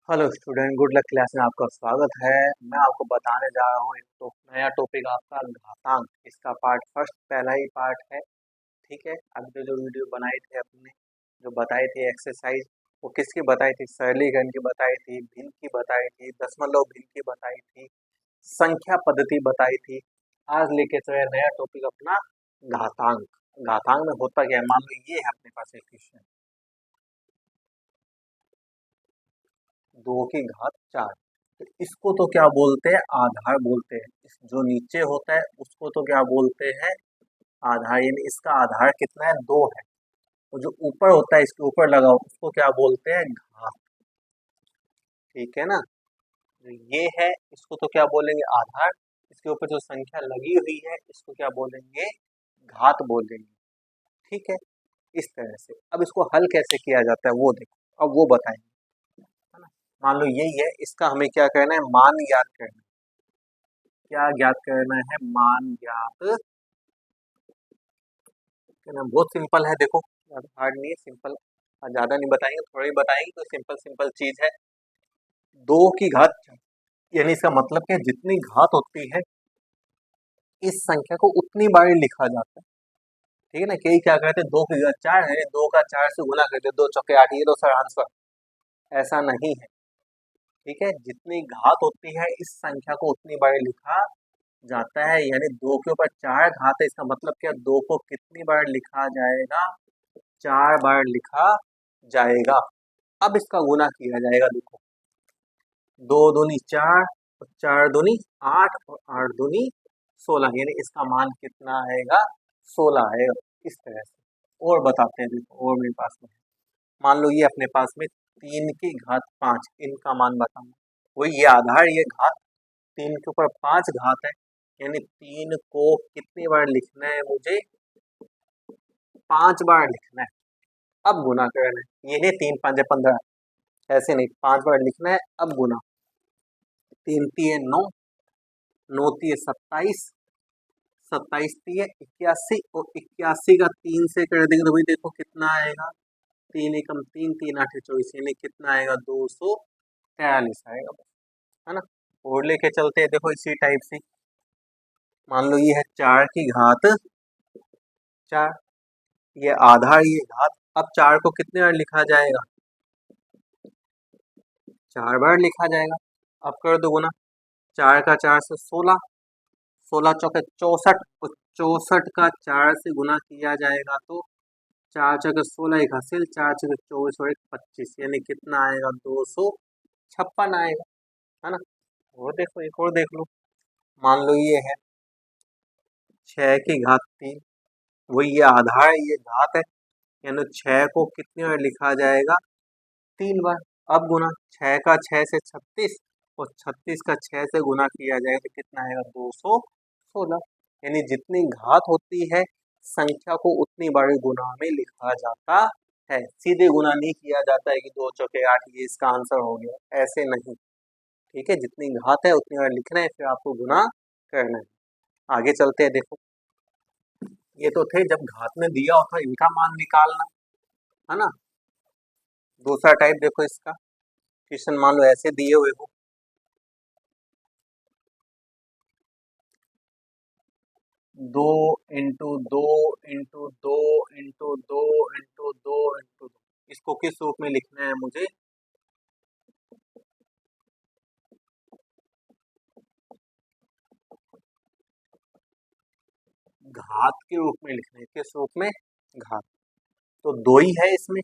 Hello student, good luck class में आपका स्वागत है। मैं आपको बताने जा रहा हूँ एक तो नया टॉपिक आपका घातांक। इसका पार्ट फर्स्ट पहला ही पार्ट है। ठीक है, अभी जो वीडियो बनाई थी अपने, जो बताई थी एक्सरसाइज, वो किसकी बताई थी? सरलीकरण की बताई थी, भिन्न की बताई थी, दशमलव भिन्न की बताई थी, संख्या पद्धति बताई थी। आज लेके चले नया टॉपिक अपना घातांक। घातांक में होता क्या है? मान लो ये है अपने पास एक क्वेश्चन, 2 की घात 4। तो इसको तो क्या बोलते हैं? आधार बोलते हैं। जो नीचे होता है उसको तो क्या बोलते हैं? आधार। यानी इसका आधार कितना है? 2 है। और जो ऊपर होता है, इसके ऊपर लगा हो, उसको क्या बोलते हैं? घात। ठीक है ना? तो ये है, इसको तो क्या बोलेंगे? आधार। इसके ऊपर जो संख्या लगी हुई है, इसको क्या बोलेंगे? घात बोलेंगे। ठीक है, इस तरह से। अब इसको हल कैसे किया जाता है वो देखो, अब वो बताएंगे, है ना? मान लो यही है, इसका हमें क्या करना है? मान ज्ञात करना है। क्या ज्ञात करना है? मान ज्ञात करना। बहुत सिंपल है, देखो, ज्यादा हार्ड नहीं है, सिंपल। ज्यादा नहीं बताएंगे, थोड़ा ही बताएंगे, तो सिंपल सिंपल चीज है। 2 की घात 4, यानी इसका मतलब क्या है? जितनी घात होती है इस संख्या को उतनी बार लिखा जाता है। ठीक है ना? कई क्या करते हैं, 2 की घात 4 है, 2 का 4 से गुना करते, 2 चौके 8, ये तो सर आंसर। ऐसा नहीं है। ठीक है, जितनी घात होती है इस संख्या को उतनी बार लिखा जाता है। यानी 2 के ऊपर 4 घात है, इसका मतलब क्या? 2 को कितनी बार लिखा जाएगा? 4 बार लिखा जाएगा। अब इसका गुना किया जाएगा, देखो, 2 दूनी 4 और 4 दूनी 8 और 8 दूनी 16, यानी इसका मान कितना आएगा? 16 आएगा। इस तरह से और बताते हैं, देखो और मेरे पास में है। मान लो ये अपने पास में 3 की घात 5, इनका मान बताना। वही ये आधार, ये घात, 3 के ऊपर 5 घात है, यानी 3 को कितनी बार लिखना है मुझे? 5 बार लिखना है। अब गुना करना है, ये नहीं 3 5 15, ऐसे नहीं, 5 बार लिखना है। अब गुना, 3 3 9, 9 3 27, 27 3 81, और 81 का 3 से कर देंगे तो भाई देखो कितना आएगा? 3 एकम 3, 3 8 24, यानी कितना आएगा? 243 आएगा, है ना? और लेके चलते हैं, देखो इसी टाइप से। मान लो ये है 4 की घात 4, ये आधार, ये घात। अब 4 को कितने बार लिखा जाएगा? 4 बार लिखा जाएगा। अब कर दो गुना, 4 का 4 से 16, 16 चौके 64, और 64 का 4 से गुना किया जाएगा तो 4 चौके 16, एक हासिल, 4 चौके 24 और एक 25, यानी कितना आएगा? 256 आएगा, है ना? और देखो, एक और देख लो। मान लो ये है 6 की घात 3, वही ये आधार है, ये घात है, यानी 6 को कितनी बार लिखा जाएगा? 3 बार। अब गुना, 6 का 6 से 36, और 36 का 6 से गुना किया जाएगा तो कितना आएगा? 216, यानी जितनी घात होती है संख्या को उतनी बार गुना में लिखा जाता है। सीधे गुना नहीं किया जाता है कि 2 चौके 8, ये इसका आंसर हो गया, ऐसे नहीं। ठीक है, जितनी घात है उतनी बार लिखना है, फिर आपको गुना करना है। आगे चलते हैं, देखो, ये तो थे जब घात में दिया होता है इनका मान निकालना, है ना? दूसरा टाइप देखो इसका, क्वेश्चन मान लो ऐसे दिए हुए हो, 2 इंटू 2 इंटू 2 इंटू 2 इंटू 2, इसको किस रूप में लिखना है मुझे? घात के रूप में लिखना है। किस रूप में? घात। तो 2 ही है इसमें,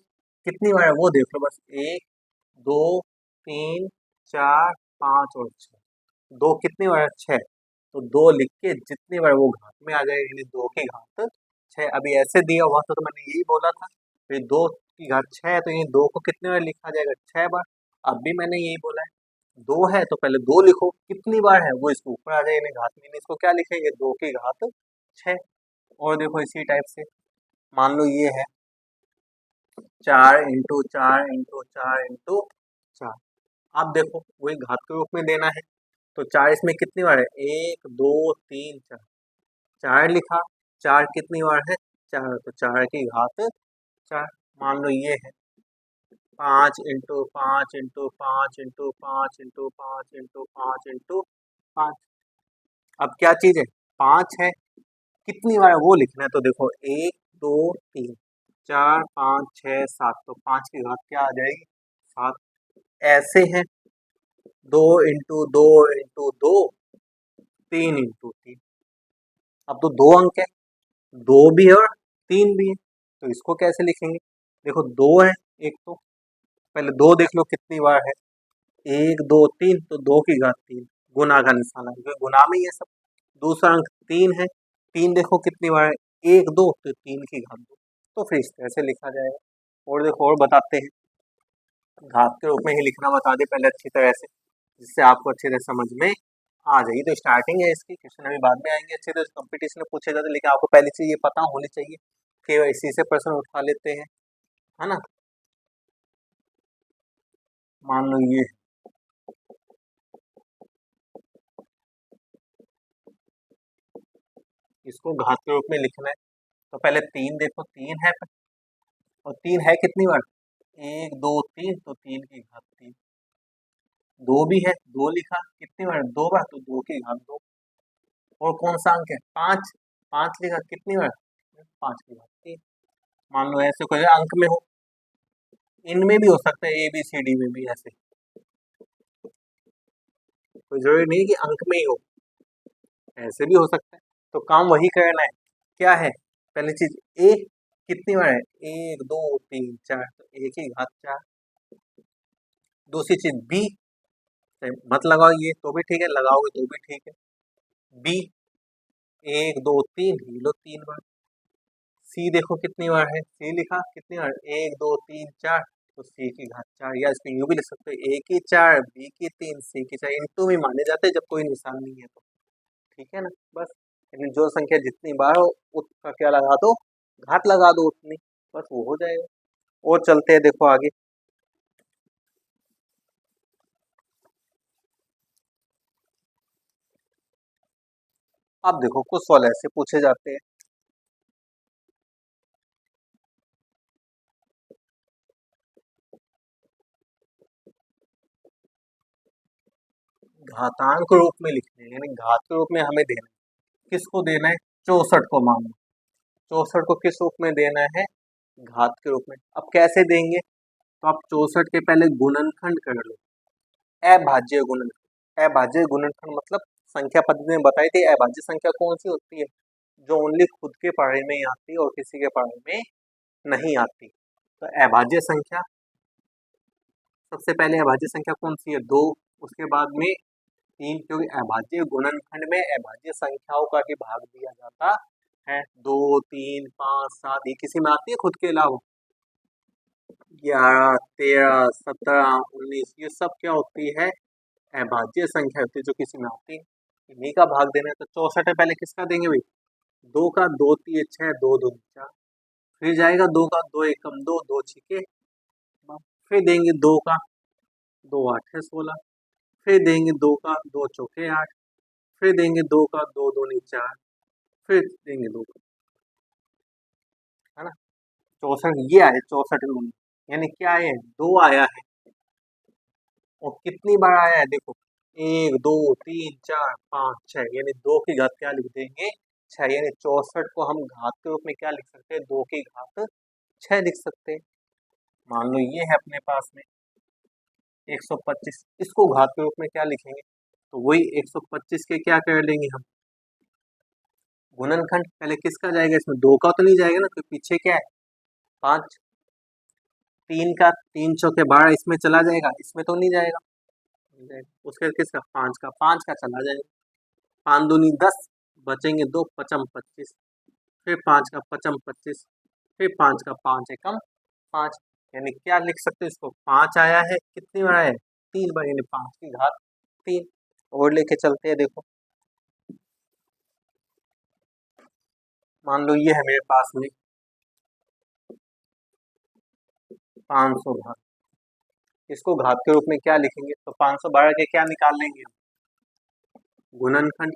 कितनी बार है वो देख लो बस, 1 2 3 4 5 और 6। 2 कितनी बार है? 6। तो 2 लिख के जितनी बार वो घात में आ जाएगा, यानी 2 की घात 6। अभी ऐसे दिया हुआ था तो मैंने यही बोला था, फिर 2 की घात 6 है तो ये 2 को कितने बार लिखा जाएगा? 6 बार। अब भी मैंने यही बोला है, 2 है तो पहले 2 लिखो, कितनी बार है वो इसके ऊपर आ जाएगा, यानी घात में, इसको क्या लिखेंगे? 2 की घात 6। और देखो इसी टाइप से, मान लो ये है 4 इंटू 4 इंटू 4 इंटू 4। आप देखो वही घात के रूप में देना है, तो 4 इसमें कितनी बार है? 1 2 3 4, 4 लिखा। 4 कितनी बार है? 4, तो 4 की घात 4। मान लो ये है 5 into 5 into 5 into 5 into 5 into 5 into 5। अब क्या चीज है, 5 है, कितनी बार है वो लिखना है। तो देखो 1 2 3 4 5 6 7, तो 5 की घात क्या आ जाएगी, 7। ऐसे है 2 इंटू 2 इंटू 2, 3 इंटू 3। अब तो 2 अंक है, 2 भी है और 3 भी है, तो इसको कैसे लिखेंगे। देखो 2 है एक, तो पहले 2 देख लो कितनी बार है, 1 2 3, तो 2 की घात 3, गुना का निशान है क्योंकि गुना में ही है सब। दूसरा अंक 3 है, 3 देखो कितनी बार है, 1 2, तो 3 की घात 2। तो फिर इस तरह से लिखा जाएगा। और देखो और बताते हैं, घात के रूप में ही लिखना बता दे पहले अच्छी तरह से, जिससे आपको अच्छी तरह समझ में आ जाएगी। तो स्टार्टिंग है इसकी, क्वेश्चन अभी बाद में आएंगे अच्छे, तो कंपटीशन में पूछे जाते, लेकिन आपको पहली चीज ये पता होनी चाहिए कि इसी से प्रश्न उठा लेते हैं, है ना। मान लो ये इसको घात के रूप में लिखना है, तो पहले 3 देखो, 3 है, और 3 है कितनी बार, 1 2 3, तो 3 की घात 3। 2 भी है, 2 लिखा कितनी बार, 2 बार, तो 2 की घात 2। और कौन सा अंक है, 5, 5 लिखा कितनी बार, 5 की घात 3। मान लो ऐसे कोई अंक में हो, इनमें भी हो सकता है, ए बी सी डी में भी ऐसे, कोई जरूरी नहीं कि अंक में ही हो, ऐसे भी हो सकता है। तो काम वही करना है, क्या है, पहली चीज ए कितनी बार है, 1 2 3 4, तो ए की घात 4। दूसरी चीज बी, मत लगाओ ये तो भी ठीक है, लगाओगे तो भी ठीक है। बी 1 2 3, लो 3 बार। सी देखो कितनी बार है, सी लिखा कितनी बार, 1 2 3 4, तो सी की घात 4, या इसको यूं भी लिख सकते हो, ए की 4 बी की 3 सी की 4। इंटू भी माने जाते हैं जब कोई निशान नहीं है तो, ठीक है ना। बस, लेकिन जो संख्या जितनी बार हो उसका क्या लगा दो, घात लगा दो उतनी, बस वो हो जाएगा। और चलते हैं देखो आगे। अब देखो कुछ सवाल ऐसे पूछे जाते हैं, घातांक रूप में लिखने हैं, यानी घात के रूप में हमें देना है। किसको देना है, 64 को मान लो, 64 को किस रूप में देना है, घात के रूप में। अब कैसे देंगे, तो आप 64 के पहले गुणनखंड कर लो, अभाज्य गुणनखंड। अभाज्य गुणनखंड मतलब संख्या पद्धति में बताई थी, अभाज्य संख्या कौन सी होती है, जो ओनली खुद के पढ़े में ही आती है और किसी के पढ़े में नहीं आती। तो अभाज्य संख्या, सबसे पहले अभाज्य संख्या कौन सी है, 2, उसके बाद में 3, क्योंकि अभाज्य गुणनखंड में अभाज्य संख्याओं का ही भाग दिया जाता है। 2 3 5 7, ये किसी में आती है खुद के अलावा, 11 13 17 19, ये सब क्या होती है, अभाज्य संख्या होती है जो किसी में आती है, इन्हीं का भाग देना है। तो 64 है, पहले किसका देंगे भाई, 2 का, 2 3 6 2 2 4, फिर जाएगा 2 का, 2 एकम 2 2 छिके, फिर देंगे 2 का, 2 8 16, फिर देंगे 2 का, 2 चौके 8, फिर देंगे 2 का, 2 दूनी 4, फिर देंगे 2 का, है ना। 64 ये आए, 64 यानी क्या आए, 2 आया है। और कितनी बार आया है देखो, 1 2 3 4 5 6, यानी 2 की घात क्या लिख देंगे, 6, यानी 64 को हम घात के रूप में क्या लिख सकते हैं, 2 की घात 6 लिख सकते हैं। मान लो ये है अपने पास में 125, इसको घात के रूप में क्या लिखेंगे, तो वही 125 के क्या कर लेंगे हम, गुणनखंड। पहले किसका जाएगा, इसमें 2 का तो नहीं जाएगा ना, तो पीछे क्या है 5, 3 का, 3 चौके 12, इसमें चला जाएगा, इसमें तो नहीं जाएगा, उसके किसका, 5 का, 5 का चला जाएगा, 5 दूनी 10, बचेंगे 2, पचम 25, फिर 5 का पचम 25, फिर 5 का 5 एकम 5, यानी क्या लिख सकते हैं इसको, 5 आया है, कितनी बार आया है, 3 बार, यानी 5 की घात 3। और लेके चलते हैं देखो, मान लो ये है मेरे पास में 512, इसको घात के रूप में क्या लिखेंगे, तो 512 के क्या निकाल लेंगे, गुणनखंड।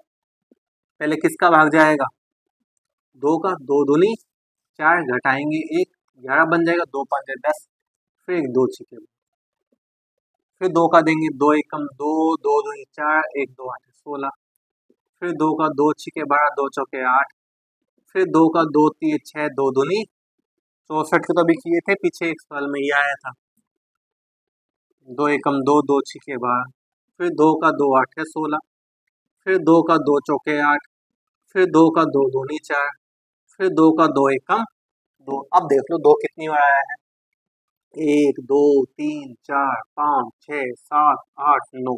पहले किसका भाग जाएगा, 2 का, 2 दूनी 4, घटाएंगे 1, 11 बन जाएगा, 2 5 10, फिर एक 2 छिके, फिर 2 का देंगे 2 एकम 2, 2 दूनी 4, 1 2 8 16, फिर 2 का 2 छिके 12, 2 चौके 8, फिर 2 का 2 3 6, 2 दूनी 64 के तो अभी किए थे पीछे एक सवाल में, ये आया था। 2 एकम 2, 2 छिके 12, फिर 2 का 2 8 16, फिर 2 का 2 चौके 8, फिर 2 का 2 दूनी 4, फिर 2 का 2 एकम 2। अब देख लो 2 कितनी बार आया है, 1 2 3 4 5 6 7 8 9,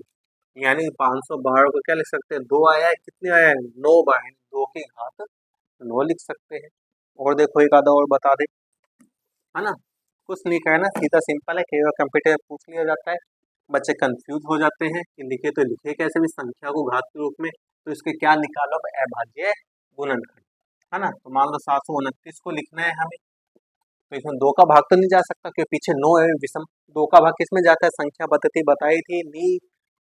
यानी 512 को क्या लिख सकते हैं, 2 आया है, कितने आया है 9 बार, 2 की घात 9 लिख सकते हैं। और देखो एक आधा और बता दे, है ना, कुछ नहीं करना, सीधा सिंपल है, कई बार कंप्यूटर में पूछ लिया जाता है, बच्चे कंफ्यूज हो जाते हैं कि लिखे तो लिखे कैसे भी संख्या को घात के रूप में, तो इसके क्या निकालो, अभाज्य गुणनखंड, है ना। तो मान लो 729 को लिखना है हमें, तो इसमें 2 का भाग तो नहीं जा सकता क्योंकि पीछे 9 है विषम, 2 का भाग किस में जाता है, संख्या पद्धति बताई थी, नहीं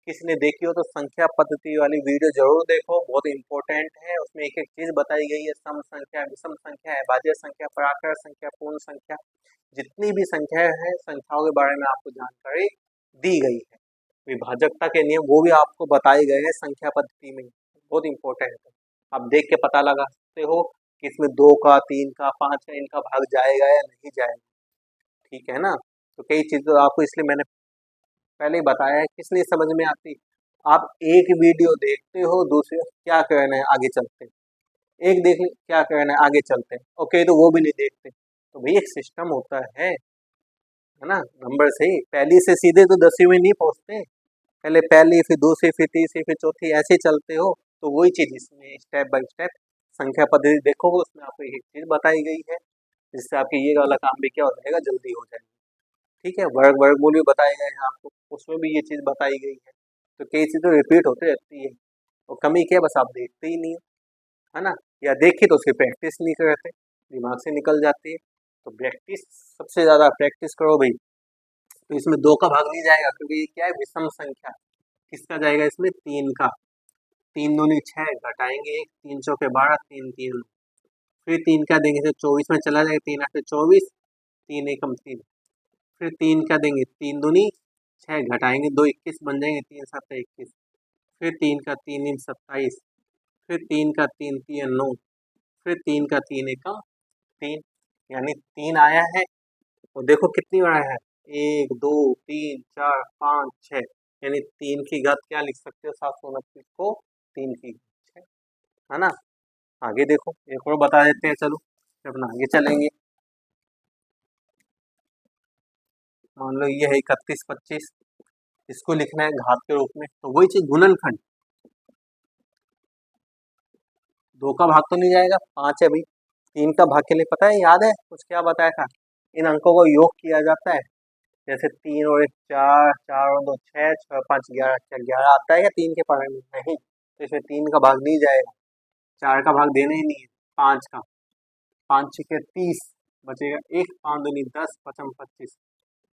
किसी ने देखी हो तो संख्या पद्धति वाली वीडियो जरूर देखो, बहुत इंपॉर्टेंट है, उसमें एक एक चीज बताई गई है, सम संख्या, विषम संख्या, अभाज्य संख्या, प्राकृत संख्या, पूर्ण संख्या, जितनी भी संख्या है संख्याओं के बारे में आपको जानकारी दी गई है। विभाजकता के नियम वो भी आपको बताए गए हैं संख्या पद्धति में, बहुत इंपॉर्टेंट है, आप देख के पता लगा सकते हो कि इसमें 2 का 3 का 5 का इनका भाग जाएगा या नहीं जाएगा, ठीक है ना। तो कई चीजें तो आपको इसलिए मैंने पहले ही बताया है, किस लिए समझ में आती, आप एक वीडियो देखते हो, दूसरे क्या करना है आगे चलते हैं, एक देख क्या करना है आगे चलते हैं, ओके तो वो भी नहीं देखते, तो भाई एक सिस्टम होता है ना, नंबर से ही पहली से सीधे तो 10वीं में नहीं पहुंचते, पहले पहली फिर दूसरी फिर तीसरी फिर चौथी ऐसे चलते हो, तो वही चीज इसमें स्टेप बाय स्टेप संख्या पद्धति देखोगे, उसमें आपको एक चीज बताई गई है, जिससे आपके ये वाला काम भी क्या हो जाएगा, जल्दी हो जाएगा, ठीक है। वर्गमूल भी बताए गए हैं आपको, उसमें भी ये चीज बताई गई है, तो कई चीजें रिपीट होती रहती है, और कमी क्या है, बस आप देखते ही नहीं हो, है ना, या देखी तो उसकी प्रैक्टिस नहीं करते, दिमाग से निकल जाती है, तो प्रैक्टिस सबसे ज्यादा प्रैक्टिस करो भाई। तो इसमें 2 का भाग नहीं जाएगा क्योंकि ये क्या है, विषम संख्या, किसका जाएगा इसमें, 3 का, 3 दूनी 6 घटाएंगे 1, 3 चौके 12, 3 3, फिर 3 का देंगे तो 24 में चला जाएगा, 3 8 24, 3 एकम 3, फिर 3 का देंगे 3 दूनी 6 घटाएंगे 2 21 बन जाएंगे, 3 7 21, फिर 3 का 3 3 27, फिर 3 का 3 3 9, फिर 3 का 3 एकम 3, यानी 3 आया है, और देखो कितनी बार आया है, 1 2 3 4 5 6, यानी 3 की घात क्या लिख सकते हो, 729 को 3 की घात 6, है ना। आगे देखो एक और बता देते हैं, चलो फिर अपना आगे चलेंगे। मान लो ये है 31 25, इसको लिखना है घात के रूप में, तो वही चीज गुणनखंड, 2 का भाग तो नहीं जाएगा, 5 है भाई, 3 का भाग के लिए पता है, याद है कुछ क्या बताया था, इन अंकों को योग किया जाता है, जैसे 3 और 1 4, 4 और 2 6, 6 5 11, क्या 11 आता है या 3 के पढ़े में, नहीं, तो इसमें 3 का भाग नहीं जाएगा, 4 का भाग देना ही नहीं है, 5 का, 5 छके 30 बचेगा 1, 5 दूनी 10 पचम 25,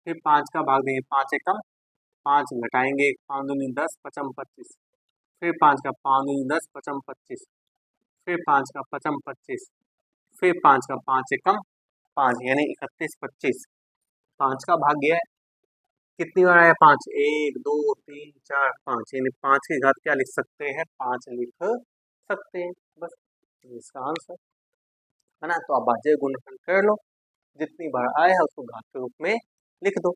फिर 5 का भाग देंगे, 5 एकम 5 घटाएंगे 1, 5 दूनी 10 पचम 25, फिर 5 का 5 दूनी 10 पचम 25, फिर 5 का पचम 25, फिर 5 का 5 एकम 5, यानी 31 25, 5 का भाग गया है, कितनी बार आया 5, 1 2 3 4 5, यानी 5 की घात क्या लिख सकते हैं, 5 लिख सकते हैं, बस इसका आंसर, है ना। तो आप भाज्य गुणनखंड कर लो, जितनी बार आया है उसको घात के रूप में लिख दो।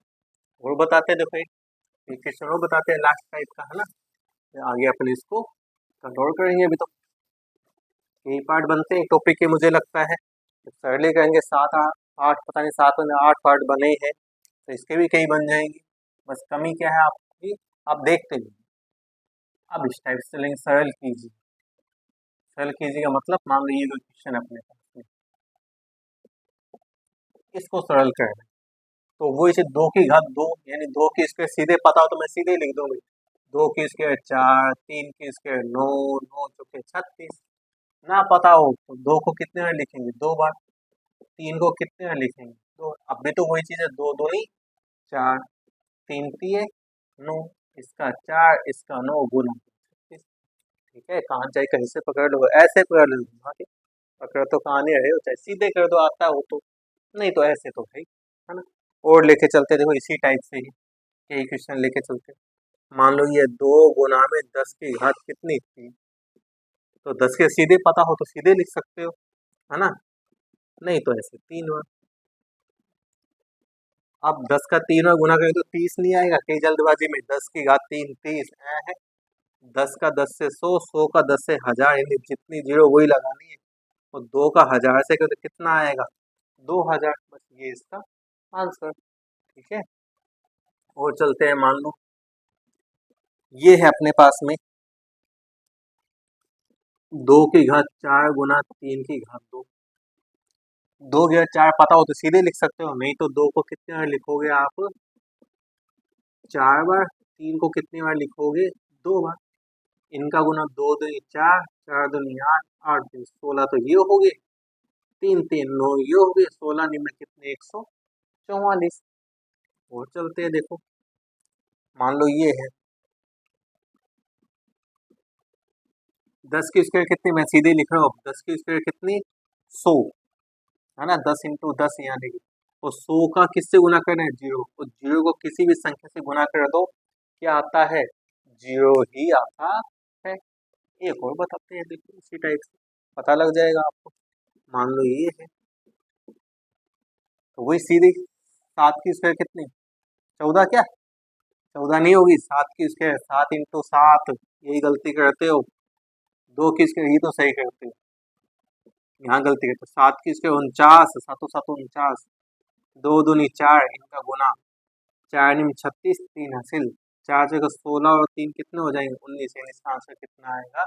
और बताते हैं, देखो एक क्वेश्चन और बताते हैं लास्ट टाइप का, है ना, आगे अपन इसको कंट्रोल करेंगे, अभी तो यही पार्ट बनते हैं टॉपिक के, मुझे लगता है सरली करेंगे 7 8 पता नहीं 7 में 8 पार्ट बने हैं, तो इसके भी कई बन जाएंगे, बस कमी क्या है आपकी, आप देखते नहीं, अब इस टाइप से लेंगे, सरल कीजिए, सरल कीजिए का मतलब मान लीजिए कोई क्वेश्चन अपने पास में, इसको सरल करना है, तो वो इसे 2 की घात 2, यानी 2 की स्क्वायर सीधे पता हो तो मैं सीधे लिख दूंगी, 2 की स्क्वायर 4, 3 की स्क्वायर 9, 9 चौके 36, ना पता हो तो 2 को कितने बार लिखेंगे, 2 बार, 3 को कितने बार लिखेंगे, 2, अब भी तो वही चीज है, 2 दूनी 4, 3 तिये 9, इसका 4 इसका 9 गुना 36, ठीक है, कहाँ चाहे कहीं से पकड़ लो, ऐसे पकड़ लो, पकड़ तो कहाँ नहीं रहे हो, चाहे सीधे कर दो आता हो तो, नहीं तो ऐसे तो भाई, है ना। और लेके चलते, देखो इसी टाइप से ही यही क्वेश्चन लेके चलते। मान लो ये 2 गुना में 10 की घात कितनी थी, तो 10 के सीधे पता हो तो सीधे लिख सकते हो, है ना, नहीं तो ऐसे 3 बार। अब 10 का 3 बार गुना करें तो 30 नहीं आएगा, कई जल्दबाजी में 10 की घात 3 30 है। 10 का 10 से 100, 100 का 10 से 1000, यानी जितनी जीरो वही लगानी है। और 2 का 1000 से करें तो कितना आएगा, 2000। बस ये इसका आंसर, ठीक है। और चलते हैं, मान लो ये है अपने पास में 2 की घात 4 गुना 3 की घात 2। 2 की घात 4 पता हो तो सीधे लिख सकते हो, नहीं तो 2 को कितने बार लिखोगे आप, 4 बार। 3 को कितनी बार लिखोगे, 2 बार। इनका गुना 2 दूनी 4, 4 दूनी 8, 8 दूनी 16, तो ये हो गए 3 3 9, ये हो गए 16 निम्न कितने, 144। और चलते हैं, देखो मान लो ये है 10 की स्क्वायर कितनी, मैं सीधे लिख रहा हूँ, 10 की स्क्वायर कितनी, 100, है ना, 10 इंटू 10 यहाँ देखिए। और 100 का किससे गुना कर रहे हैं, 0, और 0 को किसी भी संख्या से गुना कर दो, क्या आता है, 0 ही आता है। एक और बताते हैं, देखो इसी टाइप से पता लग जाएगा आपको। मान लो ये है, तो वही सीधे 7 की स्क्वायर कितनी, 14, क्या 14 नहीं होगी, 7 की स्क्वायर 7 इंटू 7, यही गलती करते हो। 2 की स्क्वायर ये तो सही करते हो, यहाँ गलती करते हो। 7 की स्क्वायर 49, 7 7 49, 2 दूनी 4, इनका गुना 4 निम 36, 3 हासिल, 4 जगह 16 और 3 कितने हो जाएंगे, 19, यानी इसका आंसर कितना आएगा,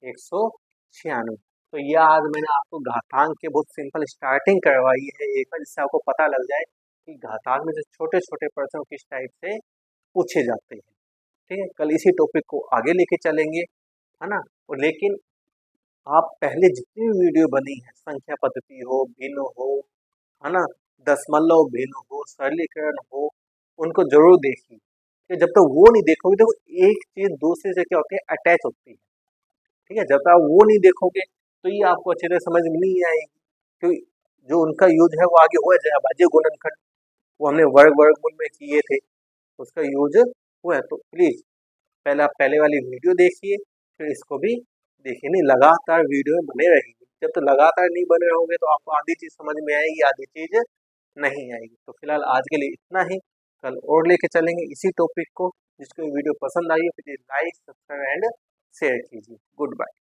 196। तो ये आज मैंने आपको घातांक के बहुत सिंपल स्टार्टिंग करवाई है एक बार, जिससे आपको पता लग जाए कि घातांक में जो छोटे छोटे प्रश्न किस टाइप से पूछे जाते हैं। ठीक है, कल इसी टॉपिक को आगे लेके चलेंगे, है ना। और लेकिन आप पहले जितनी भी वीडियो बनी है, संख्या पद्धति हो, भिन्न हो, है ना, दशमलव भिन्न हो, सरलीकरण हो, उनको जरूर देखिए। कि जब तक वो नहीं देखोगे तो एक चीज दूसरे से क्या होती है, अटैच होती है। ठीक है, जब तक आप वो नहीं देखोगे तो ये आपको अच्छी तरह समझ में नहीं आएगी, क्योंकि जो उनका यूज है वो आगे हो जाए। अभाज्य गुणनखंड वो हमने वर्ग वर्गमूल में किए थे, उसका यूज हुआ है। तो प्लीज पहले आप पहले वाली वीडियो देखिए, फिर इसको भी देखिए। नहीं, लगातार वीडियो में बने रहिए। जब तो लगातार नहीं बने रहोगे तो आपको आधी चीज समझ में आएगी, आधी चीज नहीं आएगी। तो फिलहाल आज के लिए इतना ही, कल और लेके चलेंगे इसी टॉपिक को। जिसको वीडियो पसंद आई है please like, subscribe and share कीजिए। Good bye.